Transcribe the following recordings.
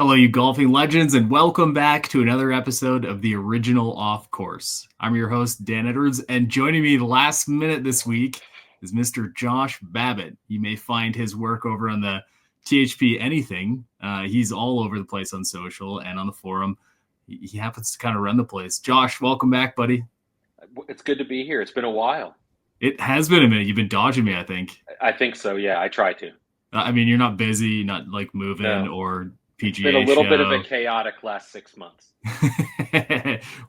Hello, you golfing legends, and welcome back to another episode of the Original Off Course. I'm your host, Dan Edwards, and joining me last minute this week is Mr. Josh Babbitt. You may find his work over on the THP anything. He's all over the place on social and on the forum. He happens to kind of run the place. Josh, welcome back, buddy. It's good to be here. It's been a while. It has been a minute. You've been dodging me, I think. I think so. Yeah, I try to. I mean, you're not busy, not like moving No. or PGA It's been a little show. bit of a chaotic last 6 months.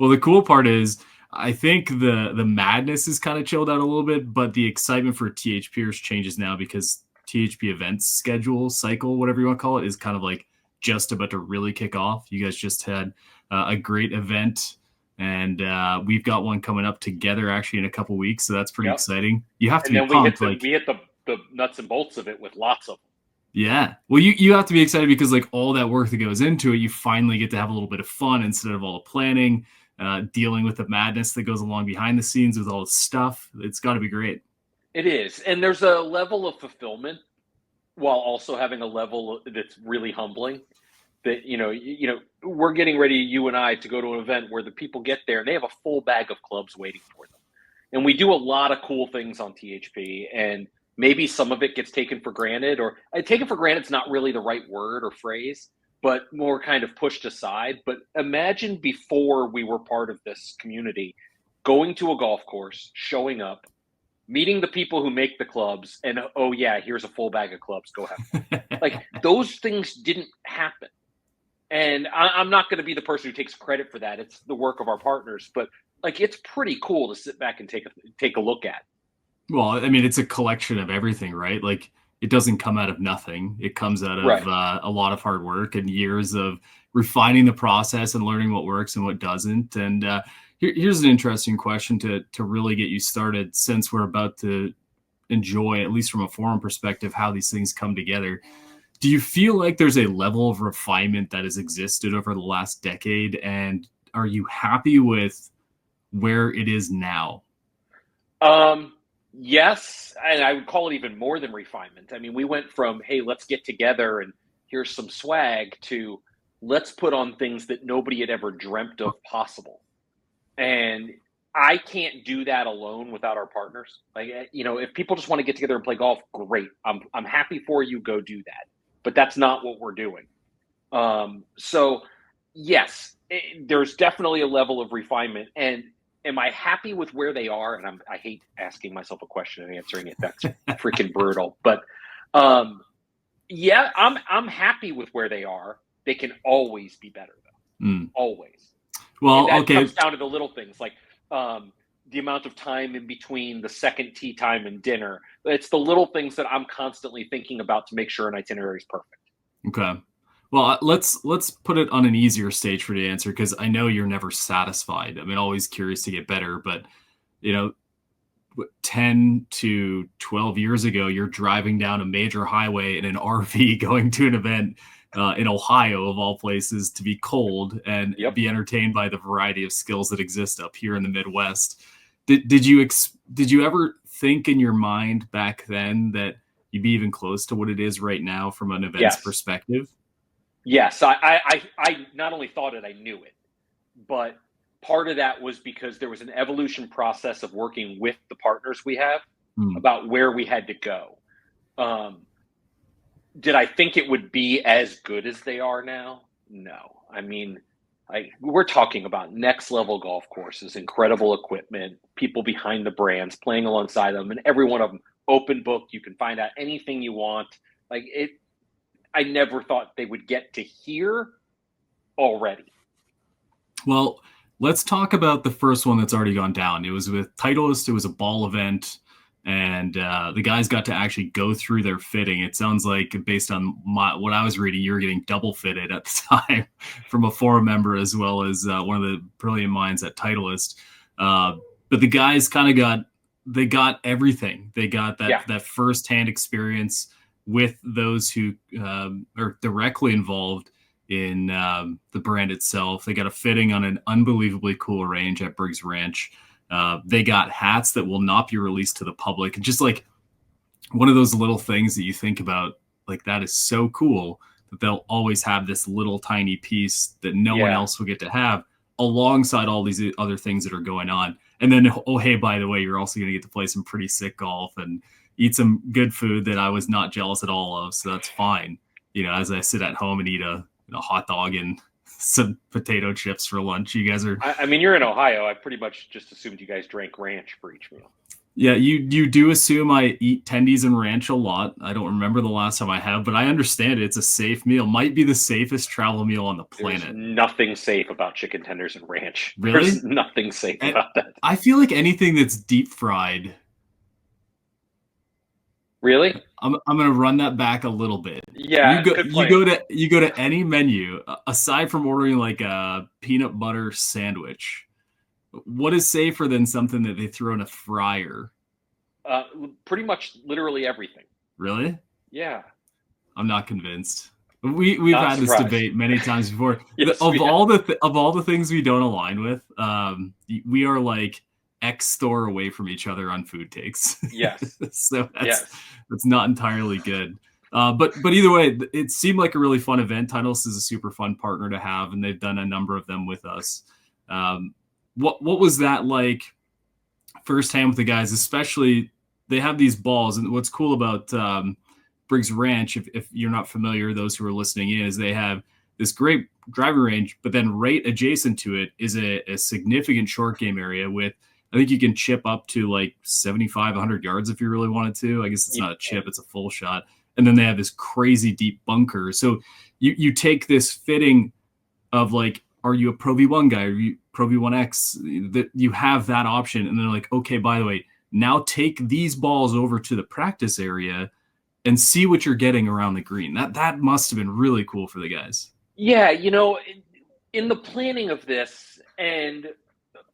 Well, the cool part is I think the madness is kind of chilled out a little bit, but the excitement for THPers changes now because THP events schedule cycle, whatever you want to call it, is kind of like just about to really kick off. You guys just had a great event, and we've got one coming up together actually in a couple weeks, so that's pretty exciting. You have to and be then pumped. We hit the nuts and bolts of it with lots of them. Yeah. Well, you have to be excited because like all that work that goes into it, you finally get to have a little bit of fun instead of all the planning, dealing with the madness that goes along behind the scenes with all the stuff. It's got to be great. It is. And there's a level of fulfillment while also having a level that's really humbling that, we're getting ready, you and I, to go to an event where the people get there and they have a full bag of clubs waiting for them. And we do a lot of cool things on THP, and maybe some of it gets taken for granted, or taken for granted is not really the right word or phrase, but more kind of pushed aside. But imagine before we were part of this community, going to a golf course, showing up, meeting the people who make the clubs, and oh yeah, here's a full bag of clubs, go have fun. Like those things didn't happen. And I'm not going to be the person who takes credit for that. It's the work of our partners, but like it's pretty cool to sit back and take a look at. Well, I mean, it's a collection of everything, right? Like it doesn't come out of nothing. It comes out of a lot of hard work and years of refining the process and learning what works and what doesn't. And here's an interesting question to really get you started, since we're about to enjoy, at least from a forum perspective, how these things come together. Do you feel like there's a level of refinement that has existed over the last decade? And are you happy with where it is now? Yes, and I would call it even more than refinement. I mean, we went from, hey, let's get together and here's some swag, to let's put on things that nobody had ever dreamt of possible. And I can't do that alone without our partners. Like, if people just want to get together and play golf, great. I'm happy for you. Go do that. But that's not what we're doing. So yes, there's definitely a level of refinement. And am I happy with where they are? And I hate asking myself a question and answering it. That's freaking brutal. But yeah, I'm happy with where they are. They can always be better, though. Always. Well, and that comes down to the little things like the amount of time in between the second tee time and dinner. It's the little things that I'm constantly thinking about to make sure an itinerary is perfect. Okay. Well, let's put it on an easier stage for the answer, because I know you're never satisfied. I mean, always curious to get better, but 10 to 12 years ago, you're driving down a major highway in an RV going to an event in Ohio, of all places, to be cold and be entertained by the variety of skills that exist up here in the Midwest. Did you ever think in your mind back then that you'd be even close to what it is right now from an events perspective? Yes, I not only thought it, I knew it. But part of that was because there was an evolution process of working with the partners we have about where we had to go. Did I think it would be as good as they are now? No. I mean, we're talking about next level golf courses, incredible equipment, people behind the brands, playing alongside them, and every one of them open book. You can find out anything you want. Like it. I never thought they would get to here already. Well, let's talk about the first one that's already gone down. It was with Titleist. It was a ball event, and the guys got to actually go through their fitting. It sounds like, based on what I was reading, you were getting double fitted at the time from a forum member, as well as one of the brilliant minds at Titleist. But the guys kind of got everything. They got that firsthand experience with those who are directly involved in the brand itself. They got a fitting on an unbelievably cool range at Briggs Ranch. They got hats that will not be released to the public. Just like one of those little things that you think about, like, that is so cool that they'll always have this little tiny piece that no one Yeah. else will get to have alongside all these other things that are going on. And then, oh, hey, by the way, you're also going to get to play some pretty sick golf and eat some good food that I was not jealous at all of. So that's fine. As I sit at home and eat a hot dog and some potato chips for lunch. You guys are. I mean, you're in Ohio. I pretty much just assumed you guys drank ranch for each meal. Yeah, you do assume I eat tendies and ranch a lot. I don't remember the last time I have, but I understand it. It's a safe meal. Might be the safest travel meal on the planet. There's nothing safe about chicken tenders and ranch. Really? There's nothing safe about that. I feel like anything that's deep fried. Really? I'm gonna run that back a little bit. Yeah. You go to any menu aside from ordering like a peanut butter sandwich. What is safer than something that they throw in a fryer? Pretty much literally everything. Really? Yeah. I'm not convinced. We've Not had surprised. this debate many times before. Yes, of all the things we don't align with, we are like X store away from each other on food takes. Yes. So that's not entirely good. But either way, it seemed like a really fun event. Titleist is a super fun partner to have, and they've done a number of them with us. What was that like firsthand with the guys? Especially, they have these balls, and what's cool about Briggs Ranch, if you're not familiar, those who are listening in, is they have this great driving range, but then right adjacent to it is a significant short game area with, I think you can chip up to like 75, 100 yards if you really wanted to. I guess it's not a chip, it's a full shot. And then they have this crazy deep bunker. So you take this fitting of like, are you a Pro V1 guy? Are you Pro V1X? That you have that option. And they're like, okay, by the way, now take these balls over to the practice area and see what you're getting around the green. That must have been really cool for the guys. Yeah, in the planning of this, and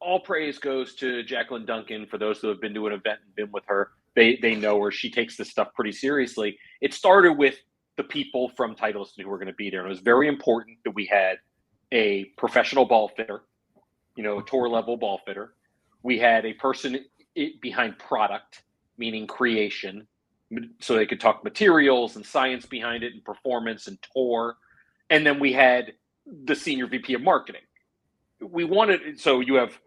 all praise goes to Jacqueline Duncan for those who have been to an event and been with her. They know her. She takes this stuff pretty seriously. It started with the people from Titleist who were going to be there. And it was very important that we had a professional ball fitter, a tour level ball fitter. We had a person behind product, meaning creation, so they could talk materials and science behind it and performance and tour. And then we had the senior VP of marketing. So you have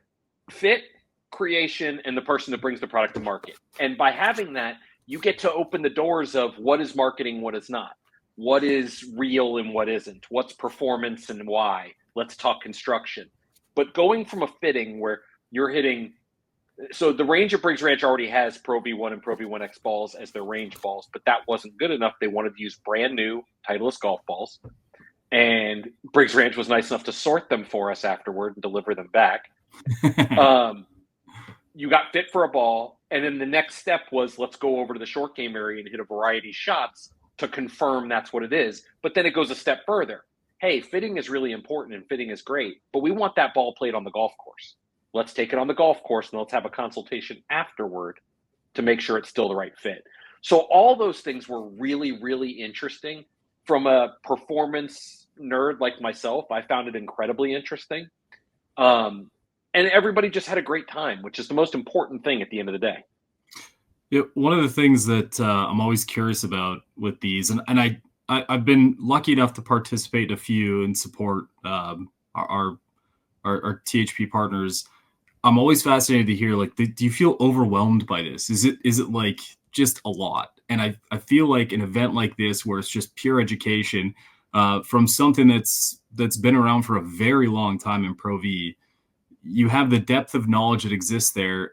fit, creation, and the person that brings the product to market. And by having that, you get to open the doors of what is marketing, what is not, what is real and what isn't, what's performance and why. Let's talk construction. But going from a fitting where you're hitting, so the range of Briggs Ranch already has Pro V1 and Pro V1X balls as their range balls, but that wasn't good enough. They wanted to use brand new Titleist golf balls. And Briggs Ranch was nice enough to sort them for us afterward and deliver them back. You got fit for a ball, and then the next step was let's go over to the short game area and hit a variety of shots to confirm that's what it is. But then it goes a step further. Hey, fitting is really important and fitting is great, but we want that ball played on the golf course. Let's take it on the golf course and let's have a consultation afterward to make sure it's still the right fit. So all those things were really, really interesting. From a performance nerd like myself, I found it incredibly interesting. And everybody just had a great time, which is the most important thing at the end of the day. Yeah, one of the things that I'm always curious about with these, and I've been lucky enough to participate in a few and support our THP partners. I'm always fascinated to hear, like, do you feel overwhelmed by this? Is it like just a lot? And I feel like an event like this, where it's just pure education from something that's been around for a very long time in Pro V, you have the depth of knowledge that exists there.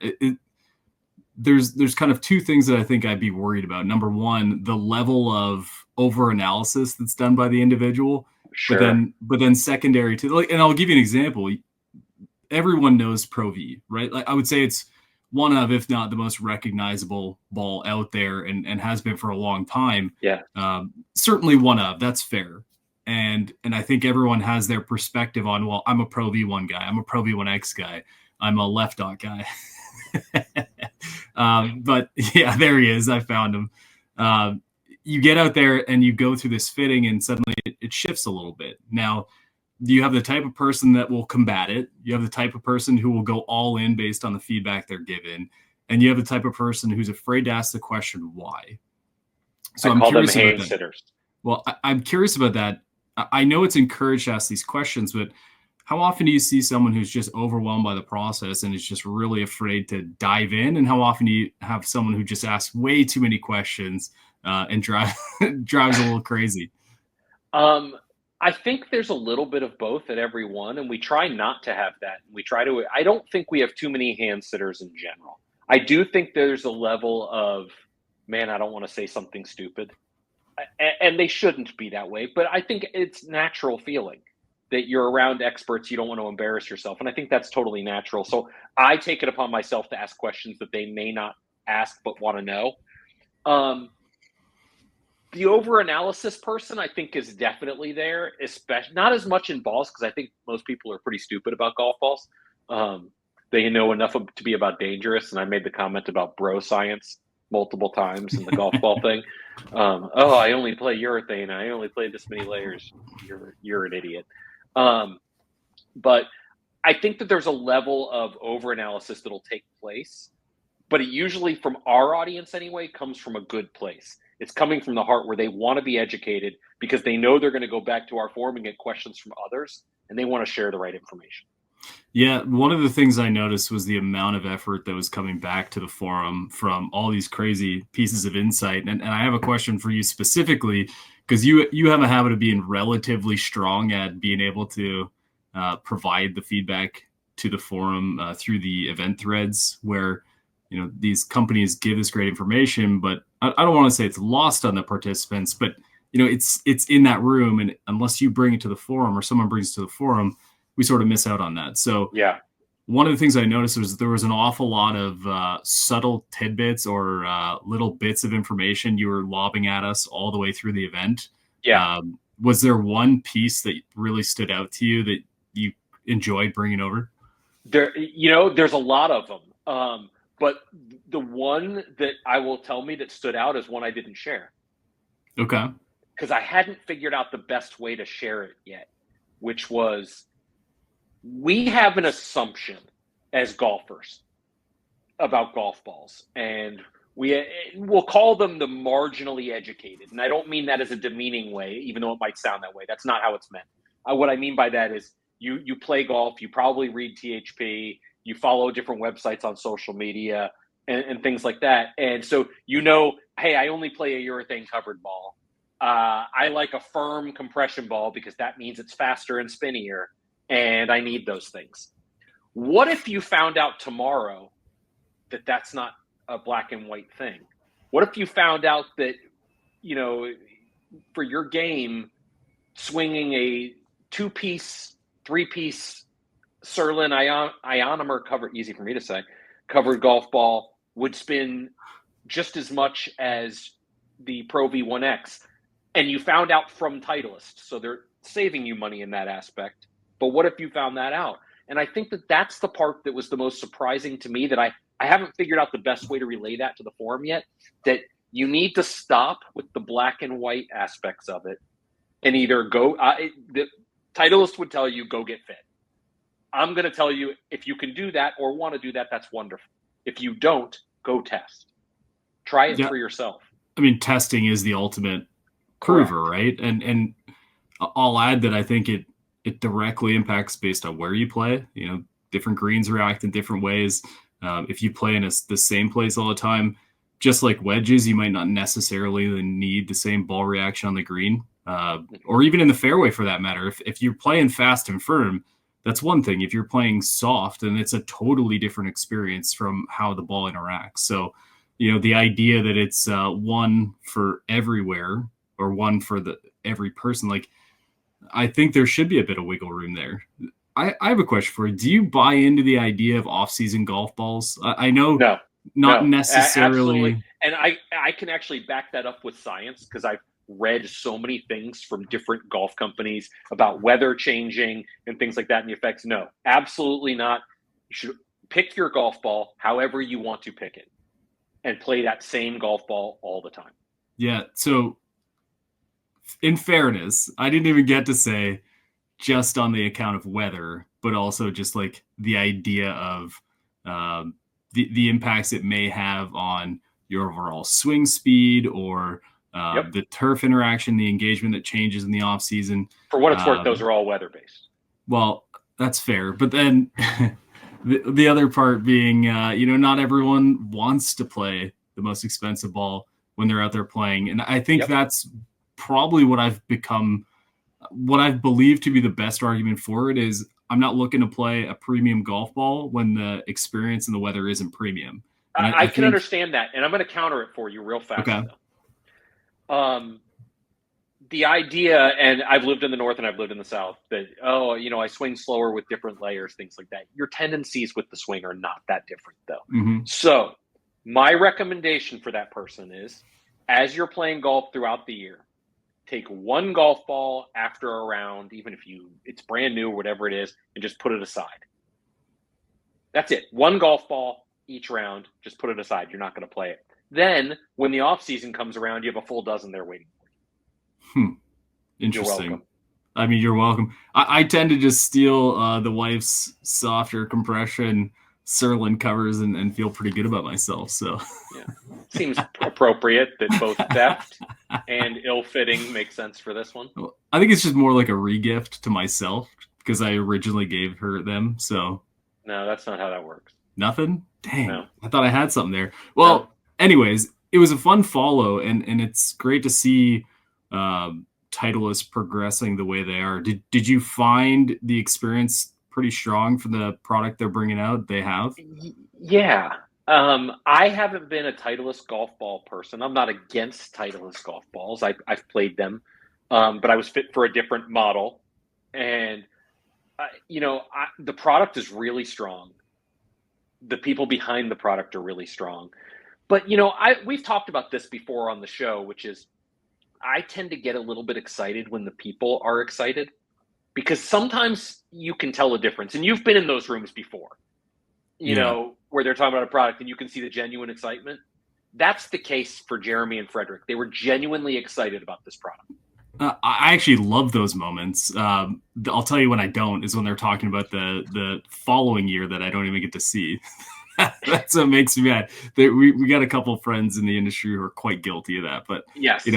There's kind of two things that I think I'd be worried about. Number one, the level of over analysis that's done by the individual. Sure. But then secondary to, like, and I'll give you an example. Everyone knows Pro V, right? Like, I would say it's one of, if not the most recognizable ball out there, and has been for a long time. Yeah. Certainly one of, that's fair. And I think everyone has their perspective on, well, I'm a Pro V1 guy, I'm a Pro V1X guy, I'm a left dot guy. But yeah, there he is. I found him. You get out there and you go through this fitting, and suddenly it shifts a little bit. Now, you have the type of person that will combat it. You have the type of person who will go all in based on the feedback they're given. And you have the type of person who's afraid to ask the question, why? So I call them hand sitters. Well, I'm curious about that. I know it's encouraged to ask these questions, but how often do you see someone who's just overwhelmed by the process and is just really afraid to dive in? And how often do you have someone who just asks way too many questions and drives a little crazy? Um, I think there's a little bit of both at every one, and we try not to have that. We try to. I don't think we have too many hand sitters in general. I do think there's a level of, man, I don't want to say something stupid, and they shouldn't be that way. But I think it's natural feeling that you're around experts. You don't want to embarrass yourself, and I think that's totally natural. So I take it upon myself to ask questions that they may not ask but want to know. Um, the overanalysis person, I think, is definitely there, especially not as much in balls because I think most people are pretty stupid about golf balls. Um, they know enough to be about dangerous, and I made the comment about bro science multiple times in the golf ball thing. Oh, I only play urethane. I only play this many layers. You're an idiot. Um, but I think that there's a level of overanalysis that'll take place, but it usually, from our audience anyway, comes from a good place. It's coming from the heart where they want to be educated because they know they're going to go back to our forum and get questions from others, and they want to share the right information. Yeah, one of the things I noticed was the amount of effort that was coming back to the forum from all these crazy pieces of insight. And I have a question for you specifically, because you have a habit of being relatively strong at being able to provide the feedback to the forum through the event threads where these companies give this great information, but I don't want to say it's lost on the participants, but it's in that room, and unless you bring it to the forum or someone brings it to the forum, we sort of miss out on that. So Yeah. one of the things I noticed was there was an awful lot of subtle tidbits or little bits of information you were lobbing at us all the way through the event. Yeah. Was there one piece that really stood out to you that you enjoyed bringing over? There's a lot of them. But the one that I will tell me that stood out is one I didn't share Okay. because I hadn't figured out the best way to share it yet, which was we have an assumption as golfers about golf balls, and we'll call them the marginally educated. And I don't mean that as a demeaning way, even though it might sound that way. That's not how it's meant. What I mean by that is you play golf, you probably read THP, you follow different websites on social media and things like that. And so hey, I only play a urethane covered ball. I like a firm compression ball because that means it's faster and spinnier, and I need those things. What if you found out tomorrow that that's not a black and white thing? What if you found out that, for your game, swinging a two-piece, three-piece Sirlin ionomer covered, easy for me to say, covered golf ball would spin just as much as the Pro V1X, and you found out from Titleist, so they're saving you money in that aspect. But what if you found that out? And I think that that's the part that was the most surprising to me, that I haven't figured out the best way to relay that to the forum yet, that you need to stop with the black and white aspects of it and either the Titleist would tell you, go get fit. I'm going to tell you, if you can do that or want to do that, that's wonderful. If you don't, go test. Try it Yeah. for yourself. I mean, testing is the ultimate Correct. prover, right? And I'll add that I think it directly impacts based on where you play. Different greens react in different ways. If you play in the same place all the time, just like wedges, you might not necessarily need the same ball reaction on the green, or even in the fairway for that matter. If you're playing fast and firm, that's one thing. If you're playing soft, then it's a totally different experience from how the ball interacts. So, the idea that it's one for everywhere or one for every person, like, I think there should be a bit of wiggle room there. I have a question for you. Do you buy into the idea of off-season golf balls? I know No, not no, absolutely. necessarily. And I can actually back that up with science because I've read so many things from different golf companies about weather changing and things like that and the effects. No, absolutely not. You should pick your golf ball however you want to pick it and play that same golf ball all the time. Yeah. So, in fairness, I didn't even get to say just on the account of weather, but also just like the idea of the impacts it may have on your overall swing speed or Yep. the turf interaction, the engagement that changes in the off season. For what it's worth, those are all weather based. Well, that's fair. But then the other part being, not everyone wants to play the most expensive ball when they're out there playing. And I think that's probably what I've believed to be the best argument for it is I'm not looking to play a premium golf ball when the experience and the weather isn't premium. And I can think, understand that. And I'm going to counter it for you real fast, okay. though. The idea, and I've lived in the North and I've lived in the South, that, I swing slower with different layers, things like that. Your tendencies with the swing are not that different, though. Mm-hmm. So my recommendation for that person is, as you're playing golf throughout the year, take one golf ball after a round, even if it's brand new or whatever it is, and just put it aside. That's it. One golf ball each round, just put it aside. You're not going to play it. Then when the off season comes around, you have a full dozen there waiting for you. Interesting. You're welcome. I mean, you're welcome. I tend to just steal the wife's softer compression Sirlin covers and feel pretty good about myself. So yeah, seems appropriate that both theft and ill-fitting make sense for this one. Well, I think it's just more like a regift to myself because I originally gave her them. So no, that's not how that works. Nothing? Dang, no. I thought I had something there. Well, no. Anyways, it was a fun follow, and it's great to see Titleist progressing the way they are. Did you find the experience pretty strong for the product they're bringing out? They have? Yeah. I haven't been a Titleist golf ball person. I'm not against Titleist golf balls. I've played them, but I was fit for a different model. And, the product is really strong. The people behind the product are really strong. But, we've talked about this before on the show, which is I tend to get a little bit excited when the people are excited, because sometimes you can tell a difference. And you've been in those rooms before, where they're talking about a product and you can see the genuine excitement. That's the case for Jeremy and Frederick. They were genuinely excited about this product. I actually love those moments. I'll tell you when I don't is when they're talking about the following year that I don't even get to see. That's what makes me mad. We got a couple of friends in the industry who are quite guilty of that. But yes,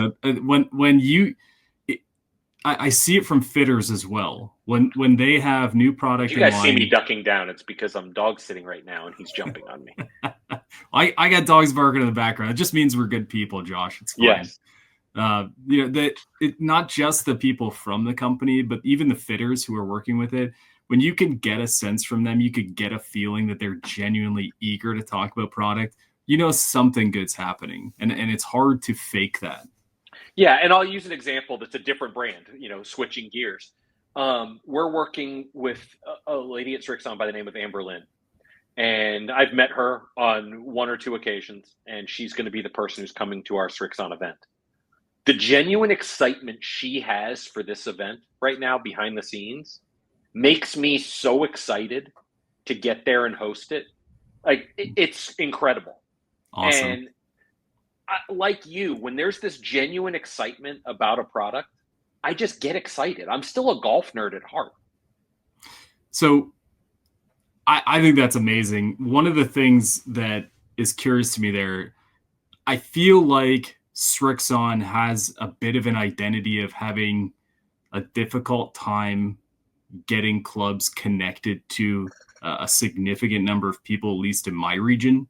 I see it from fitters as well. When they have new product, if you guys see me ducking down, it's because I'm dog sitting right now and he's jumping on me. I got dogs barking in the background. It just means we're good people, Josh. It's fine. Yes. Not just the people from the company, but even the fitters who are working with it. When you can get a sense from them, you could get a feeling that they're genuinely eager to talk about product. Something good's happening, and it's hard to fake that. Yeah, and I'll use an example that's a different brand. Switching gears. We're working with a lady at Srixon by the name of Amber Lynn, and I've met her on one or two occasions, and she's going to be the person who's coming to our Srixon event. The genuine excitement she has for this event right now behind the scenes makes me so excited to get there and host it. It's incredible. Awesome. And like you, when there's this genuine excitement about a product, I just get excited. I'm still a golf nerd at heart. So I think that's amazing. One of the things that is curious to me there, I feel like Srixon has a bit of an identity of having a difficult time getting clubs connected to a significant number of people, at least in my region.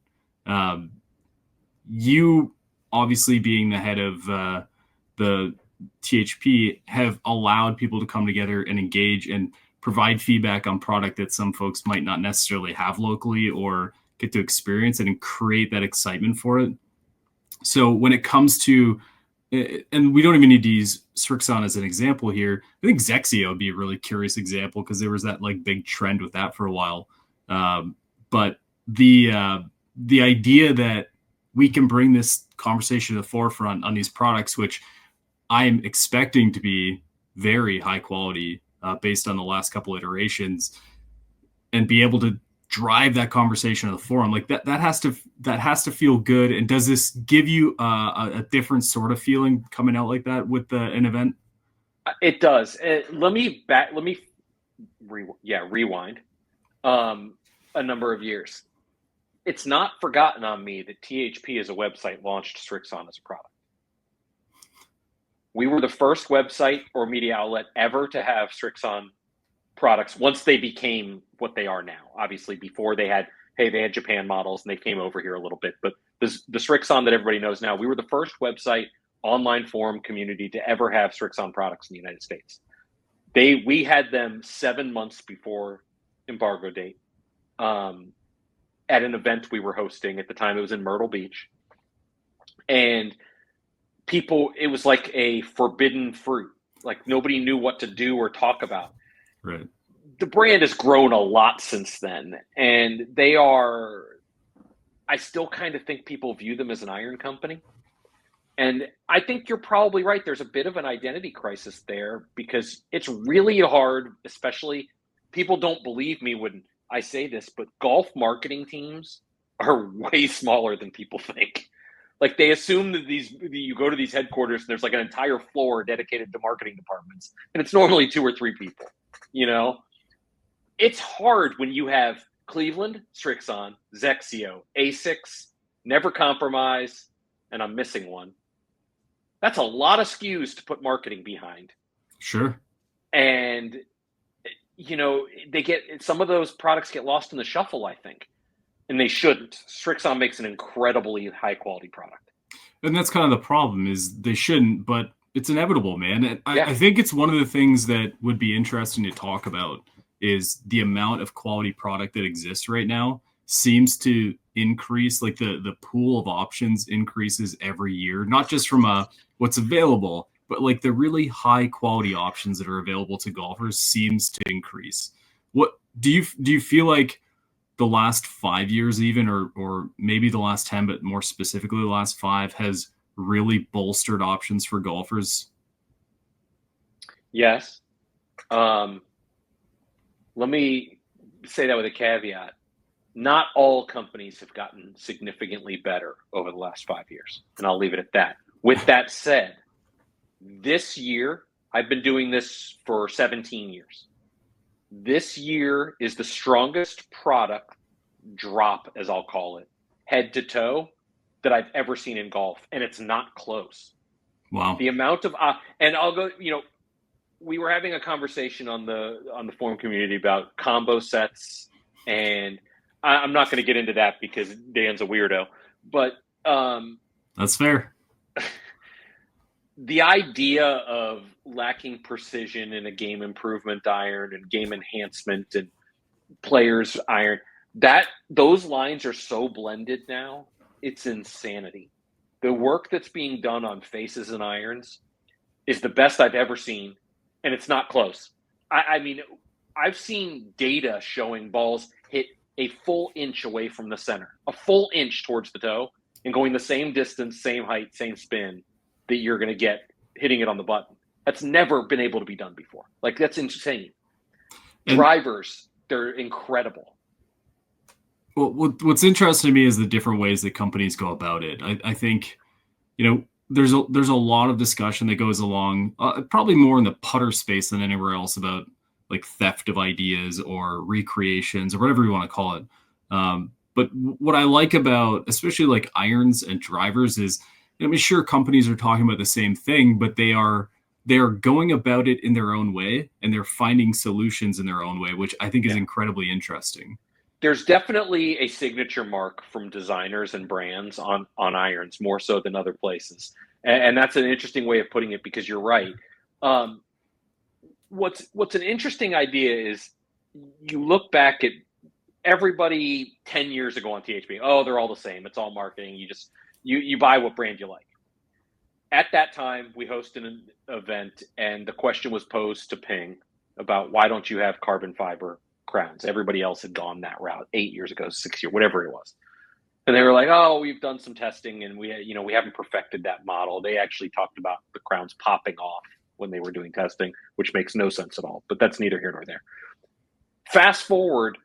You obviously being the head of the THP have allowed people to come together and engage and provide feedback on product that some folks might not necessarily have locally or get to experience and create that excitement for it. So when it comes to, and we don't even need to use Srixon as an example here, I think Zexio would be a really curious example because there was that big trend with that for a while. But the idea that we can bring this conversation to the forefront on these products, which I'm expecting to be very high quality based on the last couple iterations, and be able to drive that conversation on the forum that has to feel good. And does this give you a different sort of feeling coming out like that with an event? It does. Let me rewind a number of years. It's not forgotten on me that THP as a website launched Srixon as a product. We were the first website or media outlet ever to have Srixon products once they became what they are now. Obviously, before they had Japan models and they came over here a little bit, but the Srixon that everybody knows now, we were the first website, online forum community to ever have Srixon products in the United States. We had them 7 months before embargo date, at an event we were hosting at the time. It was in Myrtle Beach, and it was like a forbidden fruit. Like nobody knew what to do or talk about. Right. The brand has grown a lot since then, and I still kind of think people view them as an iron company. And I think you're probably right. There's a bit of an identity crisis there because it's really hard, especially people don't believe me when I say this, but golf marketing teams are way smaller than people think. Like they assume that you go to these headquarters and there's like an entire floor dedicated to marketing departments, and it's normally 2 or 3 people. You know, it's hard when you have Cleveland, Srixon, Zexio, Asics, Never Compromise, and I'm missing one. That's a lot of SKUs to put marketing behind. Sure. And, you know, some of those products get lost in the shuffle, I think. And they shouldn't. Srixon makes an incredibly high quality product. And that's kind of the problem, is they shouldn't, but it's inevitable, man. And Yeah. I think it's one of the things that would be interesting to talk about is the amount of quality product that exists right now seems to increase. Like the pool of options increases every year, not just from what's available, but like the really high quality options that are available to golfers seems to increase. What do you feel like the last 5 years even, or maybe the last 10, but more specifically the last 5, has really bolstered options for golfers? Yes. Let me say that with a caveat. Not all companies have gotten significantly better over the last 5 years, and I'll leave it at that. With that said, this year, I've been doing this for 17 years. This year is the strongest product drop, as I'll call it, head to toe, that I've ever seen in golf, and it's not close. Wow. The amount of and I'll go, you know, we were having a conversation on the forum community about combo sets, and I'm not going to get into that because Dan's a weirdo, but that's fair. The idea of lacking precision in a game improvement iron and game enhancement and players iron, those lines are so blended now, it's insanity. The work that's being done on faces and irons is the best I've ever seen, and it's not close. I mean, I've seen data showing balls hit a full inch away from the center, a full inch towards the toe, and going the same distance, same height, same spin that you're going to get hitting it on the button. That's never been able to be done before. Like, that's insane. And drivers, they're incredible. Well, what's interesting to me is the different ways that companies go about it. I think, you know, there's a lot of discussion that goes along, probably more in the putter space than anywhere else, about like theft of ideas or recreations or whatever you want to call it. But what I like about especially like irons and drivers is, I mean, sure, companies are talking about the same thing, but they are going about it in their own way, and they're finding solutions in their own way, which I think is incredibly interesting. There's definitely a signature mark from designers and brands on irons, more so than other places. And that's an interesting way of putting it, because you're right. What's an interesting idea is you look back at everybody 10 years ago on THP. Oh, they're all the same. It's all marketing. You buy what brand you like. At that time, we hosted an event, and the question was posed to Ping about, why don't you have carbon fiber crowns? Everybody else had gone that route 8 years ago, 6 years, whatever it was. And they were like, oh, we've done some testing, and we haven't perfected that model. They actually talked about the crowns popping off when they were doing testing, which makes no sense at all, but that's neither here nor there. Fast forward,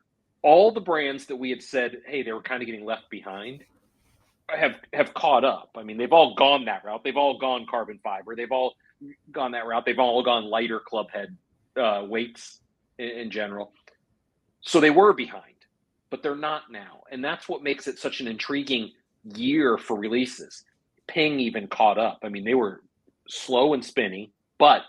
all the brands that we had said, hey, they were kind of getting left behind, have caught up. I mean, they've all gone that route. They've all gone carbon fiber. They've all gone that route. They've all gone lighter club head weights in general. So they were behind, but they're not now. And that's what makes it such an intriguing year for releases. Ping even caught up. I mean, they were slow and spinny, but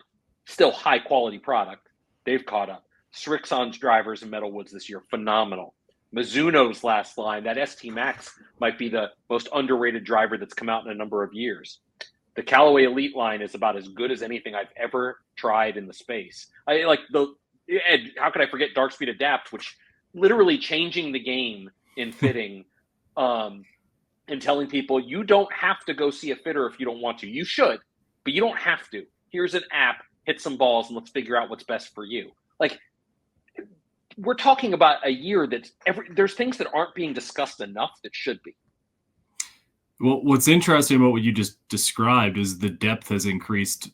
still high quality product. They've caught up. Srixon's drivers in metalwoods this year, phenomenal. Mizuno's last line, that ST Max might be the most underrated driver that's come out in a number of years. The Callaway Elite line is about as good as anything I've ever tried in the space. I like Ed, how could I forget Dark Speed Adapt, which literally changing the game in fitting, and telling people you don't have to go see a fitter if you don't want to. You should, but you don't have to. Here's an app, hit some balls, and let's figure out what's best for you. Like, we're talking about a year there's things that aren't being discussed enough that should be. Well, what's interesting about what you just described is the depth has increased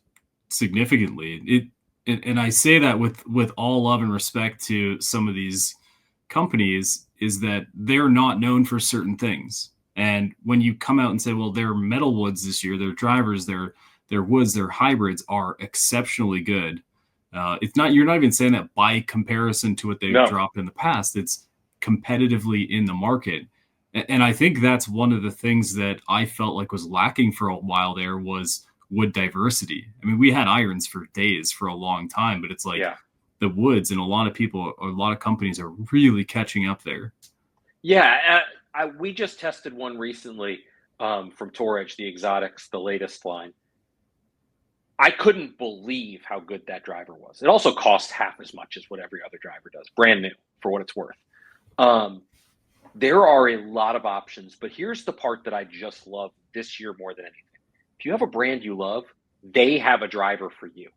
significantly. And I say that with all love and respect to some of these companies, is that they're not known for certain things. And when you come out and say, well, their metal woods this year, their drivers, their woods, their hybrids are exceptionally good. You're not even saying that by comparison to what they've dropped in the past. It's competitively in the market. And I think that's one of the things that I felt like was lacking for a while there was wood diversity. I mean, we had irons for days for a long time, but it's like the woods and a lot of companies are really catching up there. Yeah. We just tested one recently from Torridge, the Exotics, the latest line. I couldn't believe how good that driver was. It also cost half as much as what every other driver does, brand new, for what it's worth. There are a lot of options, but here's the part that I just love this year more than anything. If you have a brand you love, they have a driver for you.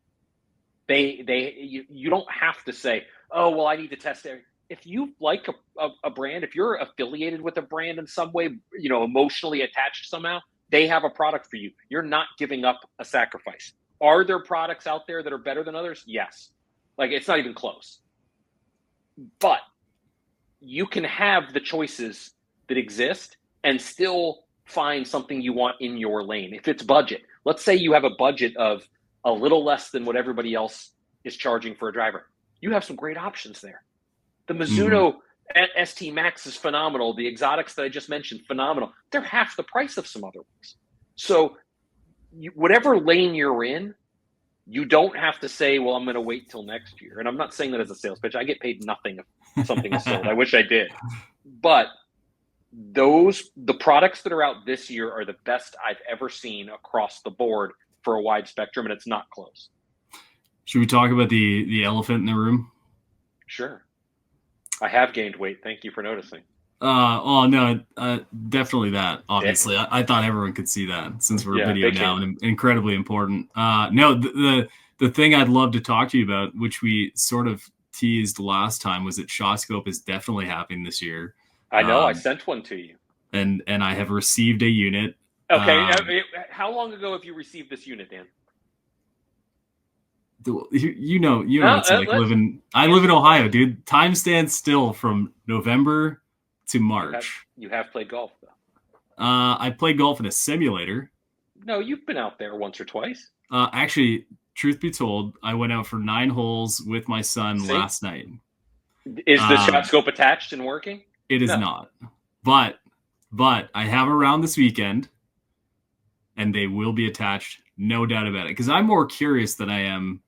You don't have to say, oh, well, I need to test it. If you like a brand, if you're affiliated with a brand in some way, emotionally attached somehow, they have a product for you. You're not giving up a sacrifice. Are there products out there that are better than others? Yes. Like, it's not even close. But you can have the choices that exist and still find something you want in your lane. If it's budget, let's say you have a budget of a little less than what everybody else is charging for a driver. You have some great options there. The Mizuno ST Max is phenomenal. The Exotics that I just mentioned, phenomenal. They're half the price of some other ones. So whatever lane you're in, you don't have to say, well, I'm going to wait till next year. And I'm not saying that as a sales pitch. I get paid nothing if something is sold. I wish I did. But the products that are out this year are the best I've ever seen across the board for a wide spectrum, and it's not close. Should we talk about the elephant in the room? Sure. I have gained weight. Thank you for noticing. Definitely that. Obviously, I thought everyone could see that since we're video now and incredibly important. The thing I'd love to talk to you about, which we sort of teased last time, was that ShotScope is definitely happening this year. I know. I sent one to you, and I have received a unit. Okay. How long ago have you received this unit, Dan? You know, it's like I live in Ohio, dude. Time stands still from November to March. You have played golf, though. I played golf in a simulator. No, you've been out there once or twice. Actually, truth be told, I went out for 9 holes with my son last night. Is the ShotScope attached and working? It is not. But I have a round this weekend, and they will be attached, no doubt about it. Because I'm more curious than I am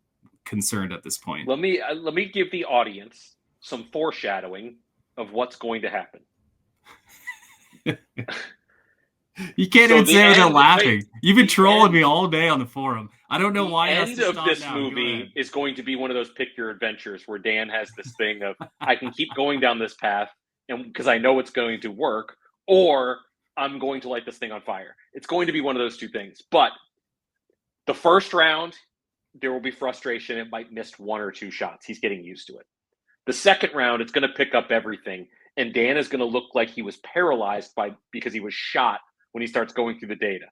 concerned at this point. Let me give the audience some foreshadowing of what's going to happen. You can't even say without laughing. You've been trolling me all day on the forum. I don't know why. The end of this movie is going to be one of those pick your adventures where Dan has this thing of, I can keep going down this path and because I know it's going to work, or I'm going to light this thing on fire. It's going to be one of those two things. But the first round, there will be frustration. It might miss 1 or 2 shots. He's getting used to it. The second round, it's going to pick up everything. And Dan is going to look like he was paralyzed because he was shot when he starts going through the data.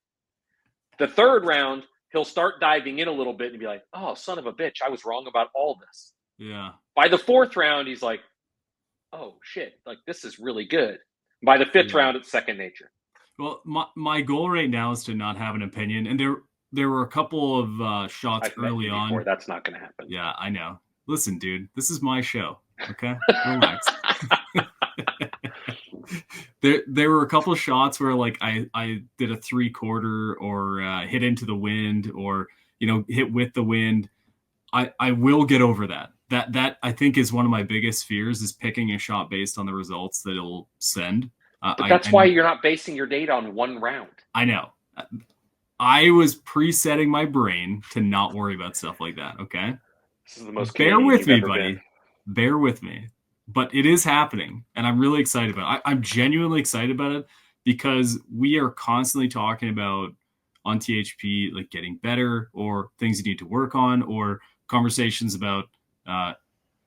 The third round, he'll start diving in a little bit and be like, oh, son of a bitch, I was wrong about all this. Yeah. By the fourth round, he's like, oh, shit, like this is really good. By the fifth round, it's second nature. Well, my goal right now is to not have an opinion. And there were a couple of shots early on. That's not going to happen. Yeah, I know. Listen, dude, this is my show. Okay? Relax. there were a couple of shots where like I did a 3/4 or hit into the wind or hit with the wind. I will get over that. That I think is one of my biggest fears is picking a shot based on the results that it'll send. But that's why you're not basing your data on one round. I know. I was presetting my brain to not worry about stuff like that. Okay, This is the most bear Canadian with you've me, ever buddy. been. Bear with me. But it is happening, and I'm really excited about it. I'm genuinely excited about it because we are constantly talking about on THP like getting better or things you need to work on or conversations about uh,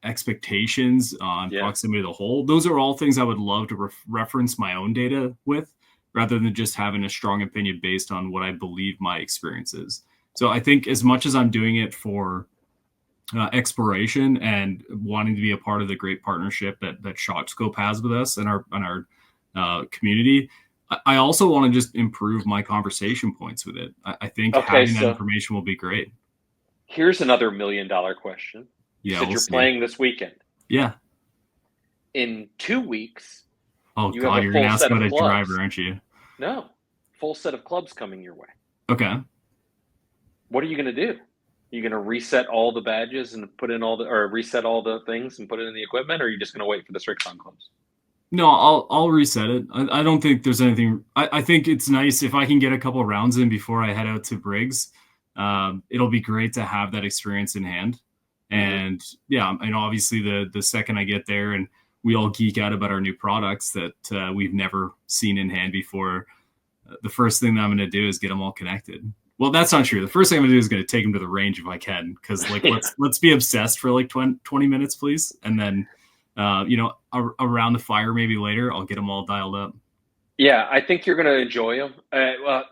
expectations on Yeah. proximity to the hole. Those are all things I would love to reference my own data with rather than just having a strong opinion based on what I believe my experience is. So I think as much as I'm doing it for exploration and wanting to be a part of the great partnership that ShotScope has with us and our community, I also want to just improve my conversation points with it. I think Okay, having that so information will be great. here's another $1 million question. You Yeah, said we'll you're see. playing this weekend. Yeah. In 2 weeks, Oh you have God, a you're gonna full ask set about of a driver, clubs. aren't you? No, full set of clubs coming your way. Okay. What are you going to do? You going to reset all the badges and put in or reset all the things and put it in the equipment, or are you just going to wait for the Srixon clubs? No, I'll reset it. I don't think there's anything. I think it's nice if I can get a couple rounds in before I head out to Briggs. It'll be great to have that experience in hand. Mm-hmm. And yeah, and obviously the second I get there and we all geek out about our new products that we've never seen in hand before, the first thing that I'm going to do is get them all connected. Well, that's not true. The first thing I'm going to do is going to take them to the range if I can, because like Yeah. let's be obsessed for like 20 minutes, please, and then around the fire maybe later, I'll get them all dialed up. Yeah, I think you're going to enjoy them. Well,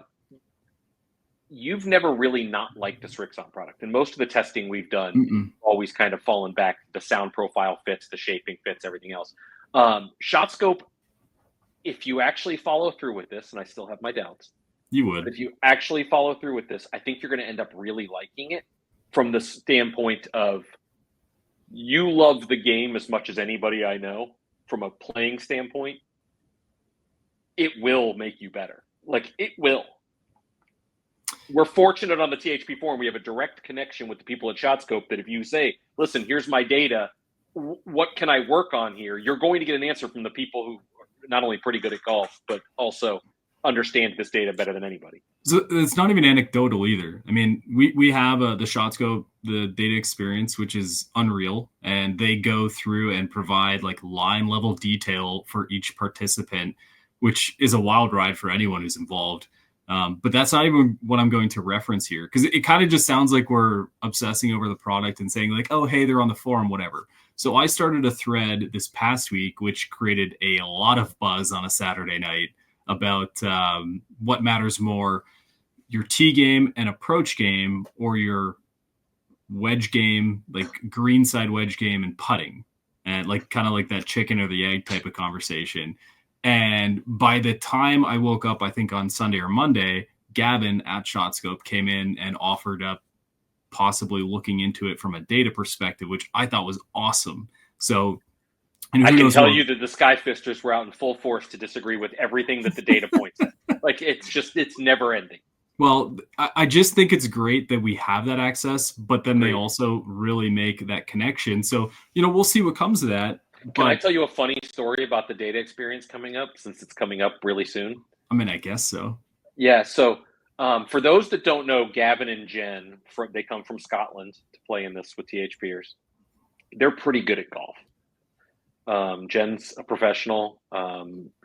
you've never really not liked the Srixon product, and most of the testing we've done Mm-mm. always kind of fallen back. The sound profile fits, the shaping fits, everything else. ShotScope, if you actually follow through with this, and I still have my doubts, You but would. if you actually follow through with this, I think you're going to end up really liking it from the standpoint of you love the game as much as anybody I know from a playing standpoint. It will make you better. Like, it will. We're fortunate on the THP forum. We have a direct connection with the people at ShotScope that if you say, listen, here's my data, what can I work on here? You're going to get an answer from the people who are not only pretty good at golf, but also understand this data better than anybody. So it's not even anecdotal either. I mean, we have the ShotScope, the data experience, which is unreal, and they go through and provide like line level detail for each participant, which is a wild ride for anyone who's involved. But that's not even what I'm going to reference here because it kind of just sounds like we're obsessing over the product and saying like, oh, hey, they're on the forum, whatever. So I started a thread this past week, which created a lot of buzz on a Saturday night about what matters more, your tee game and approach game or your wedge game, like greenside wedge game and putting, and like kind of like that chicken or the egg type of conversation. And by the time I woke up, I think on Sunday or Monday, Gavin at ShotScope came in and offered up possibly looking into it from a data perspective, which I thought was awesome. So, and I who can knows tell what. you that the Skyfisters were out in full force to disagree with everything that the data points at. Like, it's never ending. Well, I just think it's great that we have that access, but then they Agreed. also really make that connection. So, we'll see what comes of that. Can I But tell you a funny story about the data experience coming up since it's coming up really soon? I mean, I guess so. Yeah. So, for those that don't know, Gavin and Jen, they come from Scotland to play in this with THPers. They're pretty good at golf. Jen's a professional.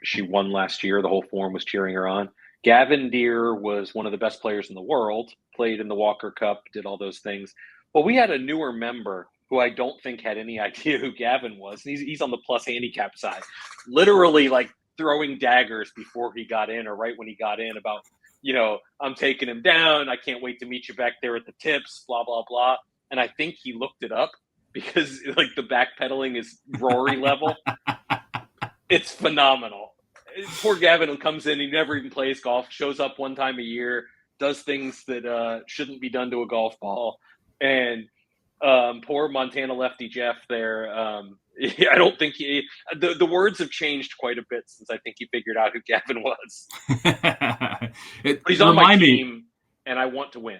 She won last year. The whole forum was cheering her on. Gavin Deere was one of the best players in the world, played in the Walker Cup, did all those things. Well, we had a newer member who I don't think had any idea who Gavin was. And he's on the plus handicap side, literally like throwing daggers before he got in or right when he got in about, I'm taking him down. I can't wait to meet you back there at the tips, blah, blah, blah. And I think he looked it up because like the backpedaling is Rory level. It's phenomenal. Poor Gavin comes in, he never even plays golf, shows up one time a year, does things that shouldn't be done to a golf ball. And poor Montana lefty Jeff there, I don't think the words have changed quite a bit since I think he figured out who Gavin was. But he's on my Remind me, team, and I want to win.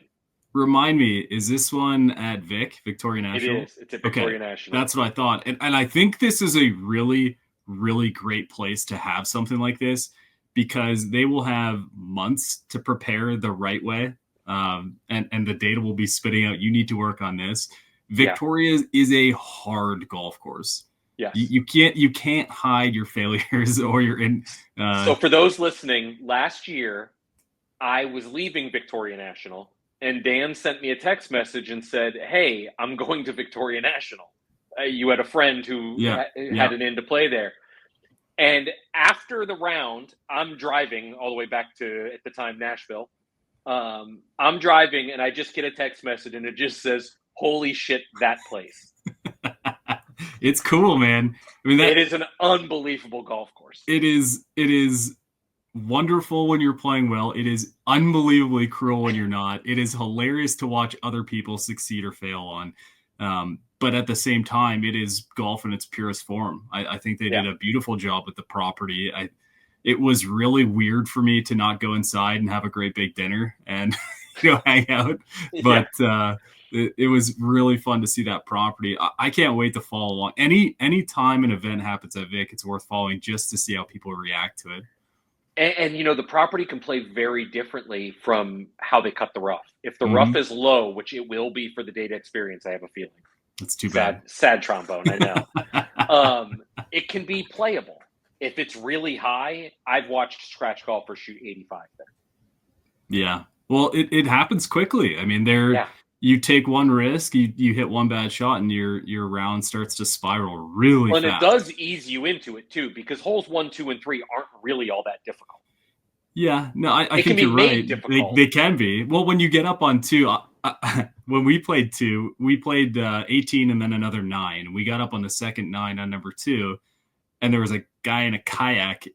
is this one at Victoria It National? is. It's at Okay, Victoria National. that's what I thought. And I think this is a really, really great place to have something like this because they will have months to prepare the right way. And the data will be spitting out, you need to work on this. Victoria is a hard golf course. Yes. You can't hide your failures or your in. So for those listening, last year I was leaving Victoria National, and Dan sent me a text message and said, "Hey, I'm going to Victoria National. You had a friend who had an in to play there." And after the round, I'm driving all the way back to, at the time, Nashville. I'm driving, and I just get a text message, and it just says, "Holy shit, that place." It's cool, man. I mean, it is an unbelievable golf course. It is wonderful when you're playing well. It is unbelievably cruel when you're not. It is hilarious to watch other people succeed or fail on. But at the same time, it is golf in its purest form. I think they did a beautiful job with the property. It was really weird for me to not go inside and have a great big dinner and hang out. But it was really fun to see that property. I can't wait to follow along. Any time an event happens at Vic, it's worth following just to see how people react to it. And the property can play very differently from how they cut the rough. If the rough is low, which it will be for the data experience, I have a feeling. That's too bad. Sad trombone, I know. It can be playable. If it's really high, I've watched scratch golfers shoot 85 there. Yeah. Well, it happens quickly. I mean, you take one risk, you hit one bad shot, and your round starts to spiral really fast. And it does ease you into it too, because holes 1, 2, and 3 aren't really all that difficult. Yeah, no, I think you're right. They can be. Well, when you get up on 2, when we played 2, we played 18 and then another 9. We got up on the second 9 on number 2, and there was a guy in a kayak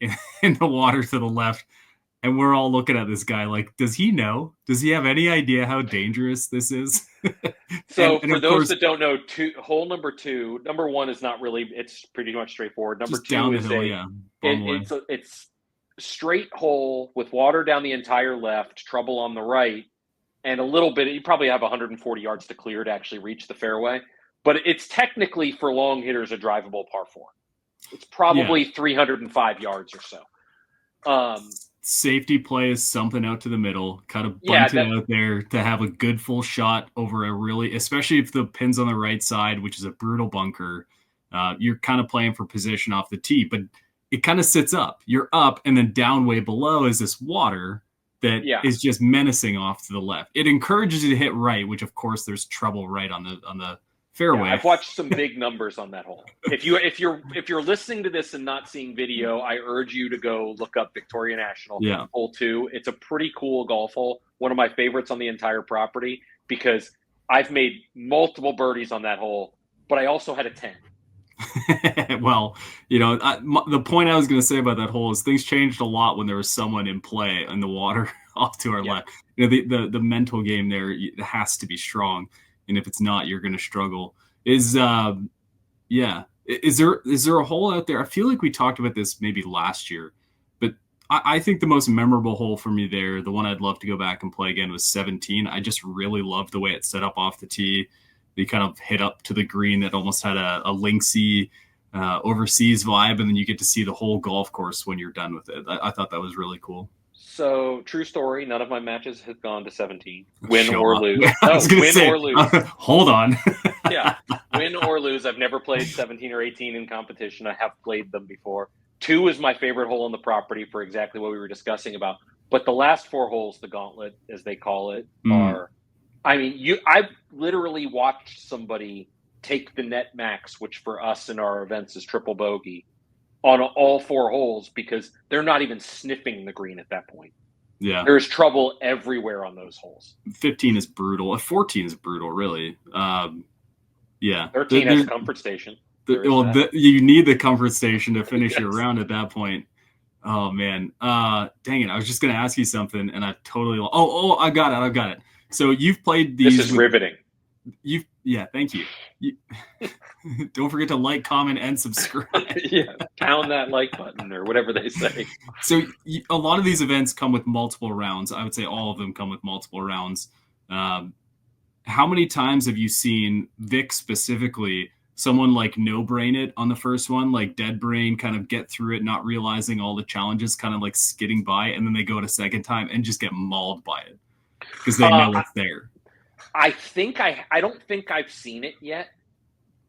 in the water to the left. And we're all looking at this guy like, does he know? Does he have any idea how dangerous this is? So for those that don't know, hole number 2, number 1 is not really, it's pretty much straightforward. Number 2 is it's straight hole with water down the entire left, trouble on the right, and a little bit, you probably have 140 yards to clear to actually reach the fairway. But it's technically, for long hitters, a drivable par 4. It's probably 305 yards or so. Safety play is something out to the middle, cut a bunch out there to have a good full shot over a really, especially if the pin's on the right side, which is a brutal bunker. You're kind of playing for position off the tee, but it kind of sits up. You're up, and then down way below is this water that is just menacing off to the left. It encourages you to hit right, which of course there's trouble right on the fairway. I've watched some big numbers on that hole. If you're listening to this and not seeing video, I urge you to go look up Victoria National hole 2. It's a pretty cool golf hole. One of my favorites on the entire property because I've made multiple birdies on that hole, but I also had a 10. Well, the point I was going to say about that hole is things changed a lot when there was someone in play in the water off to our left. The mental game there has to be strong. And if it's not, you're going to struggle. Is there a hole out there? I feel like we talked about this maybe last year, but I think the most memorable hole for me there, the one I'd love to go back and play again, was 17. I just really loved the way it set up off the tee. They kind of hit up to the green that almost had a linksy overseas vibe, and then you get to see the whole golf course when you're done with it. I thought that was really cool. So, true story, none of my matches have gone to 17. Win or lose. Or lose. Hold on. Win or lose. I've never played 17 or 18 in competition. I have played them before. 2 is my favorite hole on the property for exactly what we were discussing about. But the last 4 holes, the gauntlet, as they call it, are... I mean, I've literally watched somebody take the net max, which for us in our events is triple bogey, on all 4 holes because they're not even sniffing the green at that point. Yeah. There's trouble everywhere on those holes. 15 is brutal. 14 is brutal, really. 13 has a comfort station. You need the comfort station to finish your round at that point. Oh, man. Dang it. I was just going to ask you something, and I totally... I got it. So you've played these... This is riveting. Thank you. Don't forget to like, comment, and subscribe. Yeah, pound that like button or whatever they say. So a lot of these events come with multiple rounds. I would say all of them come with multiple rounds. How many times have you seen, Vic specifically, someone like no brain it on the first one, like dead brain, kind of get through it, not realizing all the challenges, kind of like skidding by, and then they go it a second time and just get mauled by it because they know it's there? I don't think I've seen it yet,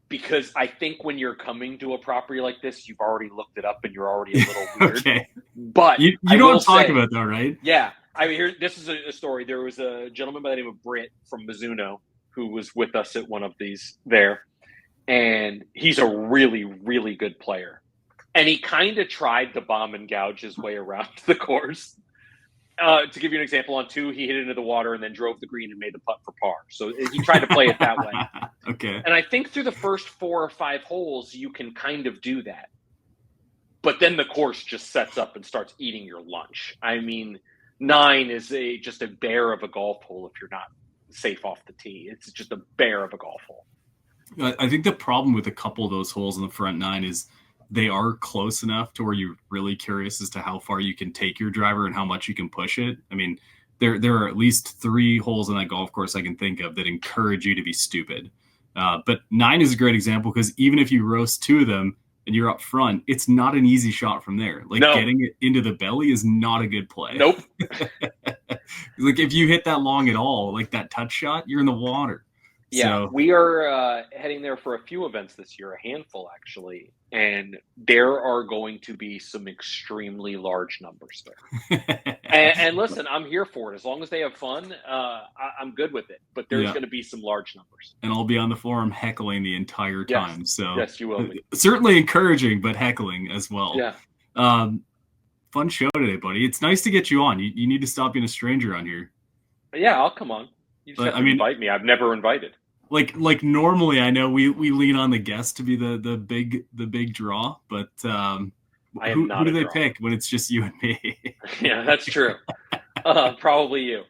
because I think when you're coming to a property like this, you've already looked it up and you're already a little weird. Okay. But you know what I'm talking about, though, right? Yeah. I mean, this is a story. There was a gentleman by the name of Britt from Mizuno who was with us at one of these there, and he's a really, really good player. And he kind of tried to bomb and gouge his way around the course. To give you an example, on 2, he hit into the water and then drove the green and made the putt for par. So he tried to play it that way. Okay. And I think through the first 4 or 5 holes, you can kind of do that. But then the course just sets up and starts eating your lunch. I mean, 9 is just a bear of a golf hole if you're not safe off the tee. It's just a bear of a golf hole. I think the problem with a couple of those holes in the front 9 is they are close enough to where you're really curious as to how far you can take your driver and how much you can push it. I mean, there are at least 3 holes in that golf course I can think of that encourage you to be stupid. But 9 is a great example, because even if you roast 2 of them and you're up front, it's not an easy shot from there. Like, getting it into the belly is not a good play. Nope. Like, if you hit that long at all, like that touch shot, you're in the water. Yeah, so, we are heading there for a few events this year, a handful actually, and there are going to be some extremely large numbers there. and listen, I'm here for it. As long as they have fun, I'm good with it. But there's going to be some large numbers. And I'll be on the forum heckling the entire time. Yes. So yes, you will be. Certainly encouraging, but heckling as well. Yeah. Fun show today, buddy. It's nice to get you on. You need to stop being a stranger on here. Yeah, I'll come on. You just have to invite me. I've never invited. Like normally, I know we lean on the guest to be the big draw, but who do they pick when it's just you and me? Yeah, that's true. Probably you.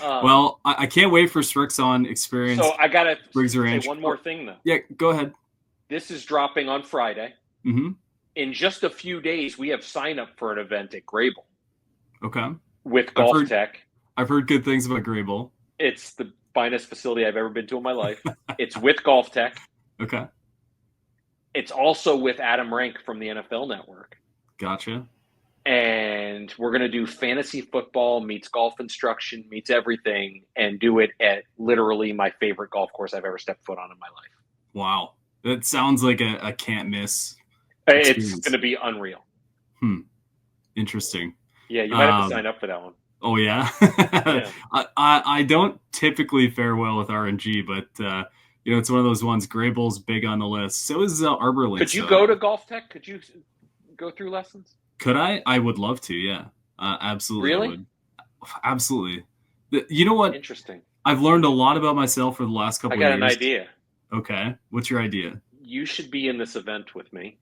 Well, I can't wait for Srixon experience. So I gotta say one more thing though. Yeah, go ahead. This is dropping on Friday. Mm-hmm. In just a few days, we have sign up for an event at Grable. Okay. With Golf Tech. I've heard good things about Grable. It's the finest facility I've ever been to in my life. It's with Golf Tech. Okay. It's also with Adam Rank from the NFL Network. Gotcha. And we're going to do fantasy football meets golf instruction meets everything, and do it at literally my favorite golf course I've ever stepped foot on in my life. Wow. That sounds like a can't miss experience. It's going to be unreal. Interesting. Yeah, you might have to sign up for that one. Oh, yeah? Yeah. I don't typically fare well with RNG, but it's one of those ones. Grable's big on the list. So is Arbor Link. Could you go to Golf Tech? Could you go through lessons? Could I? I would love to, yeah. Absolutely. Really? I would. Absolutely. You know what? Interesting. I've learned a lot about myself for the last couple of years. I got an idea. Okay. What's your idea? You should be in this event with me.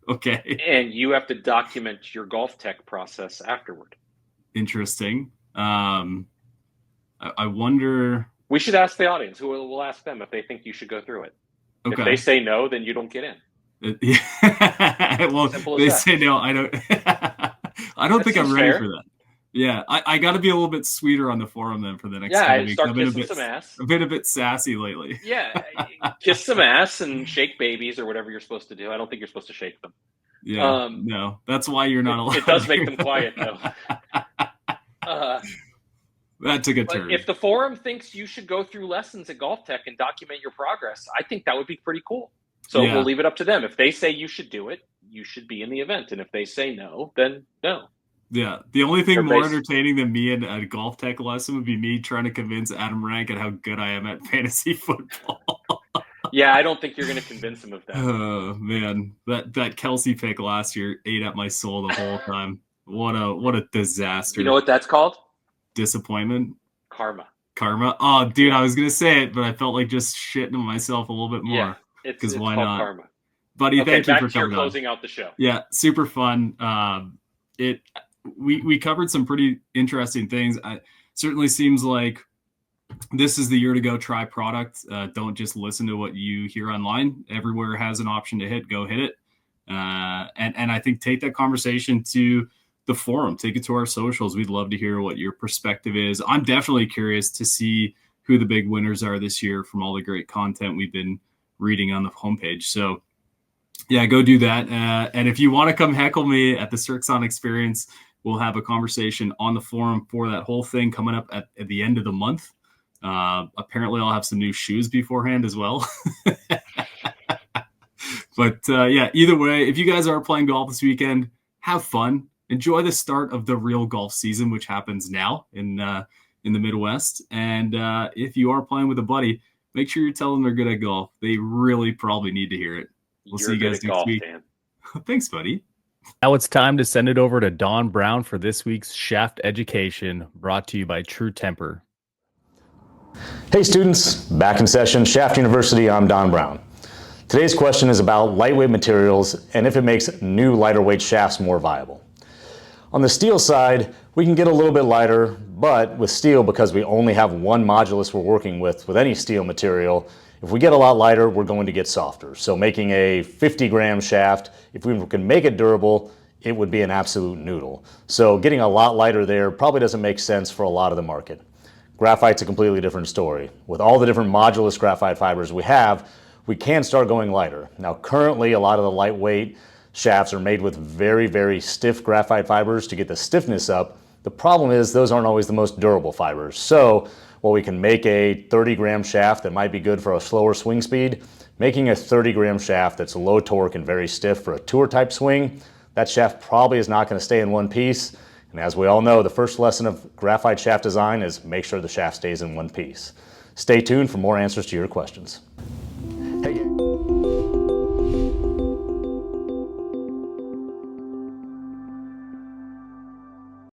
Okay. And you have to document your Golf Tech process afterward. Interesting. I wonder. We should ask the audience. We'll ask them if they think you should go through it. Okay. If they say no, then you don't get in. Well, they say no. I don't. I don't think I'm ready for that. Yeah, I got to be a little bit sweeter on the forum then for the next. Yeah, start kissing some ass. I've been a bit sassy lately. Yeah, kiss some ass and shake babies or whatever you're supposed to do. I don't think you're supposed to shake them. Yeah, no, that's why you're not allowed. It does make them quiet though. That took a turn. If the forum thinks you should go through lessons at Golf Tech and document your progress, I think that would be pretty cool. So we'll leave it up to them. If they say you should do it, you should be in the event. And if they say no, then no. Yeah. The only thing more entertaining than me in a Golf Tech lesson would be me trying to convince Adam Rank at how good I am at fantasy football. Yeah, I don't think you're going to convince him of that. Oh, man. That Kelsey pick last year ate at my soul the whole time. What a disaster. You know what that's called? Disappointment. Karma. Oh, dude, I was going to say it, but I felt like just shitting on myself a little bit more. Yeah, it's why called not? Karma. Buddy, thank you for coming on. Closing out the show. Yeah, super fun. We covered some pretty interesting things. It certainly seems like this is the year to go try product. Don't just listen to what you hear online. Everywhere has an option to hit. Go hit it. And I think take that conversation to the forum. Take it to our socials. We'd love to hear what your perspective is. I'm definitely curious to see who the big winners are this year from all the great content we've been reading on the homepage. So yeah, go do that. And if you want to come heckle me at the Srixon experience, we'll have a conversation on the forum for that whole thing coming up at the end of the month. Apparently I'll have some new shoes beforehand as well. But yeah, either way, if you guys are playing golf this weekend, have fun. Enjoy the start of the real golf season, which happens now in the Midwest. And if you are playing with a buddy, make sure you tell them they're good at golf. They really probably need to hear it. We'll see you guys next week. Thanks, buddy. Now it's time to send it over to Don Brown for this week's Shaft Education, brought to you by True Temper. Hey students, back in session, Shaft University, I'm Don Brown. Today's question is about lightweight materials and if it makes new lighter weight shafts more viable. On the steel side, we can get a little bit lighter, but with steel, because we only have one modulus we're working with any steel material, if we get a lot lighter, we're going to get softer. So making a 50-gram shaft, if we can make it durable, it would be an absolute noodle. So getting a lot lighter there probably doesn't make sense for a lot of the market. Graphite's a completely different story. With all the different modulus graphite fibers we have, we can start going lighter. Now currently, a lot of the lightweight shafts are made with very, very stiff graphite fibers to get the stiffness up. The problem is those aren't always the most durable fibers. So while we can make a 30-gram shaft that might be good for a slower swing speed, making a 30-gram shaft that's low torque and very stiff for a tour type swing, that shaft probably is not going to stay in one piece. And as we all know, the first lesson of graphite shaft design is make sure the shaft stays in one piece. Stay tuned for more answers to your questions.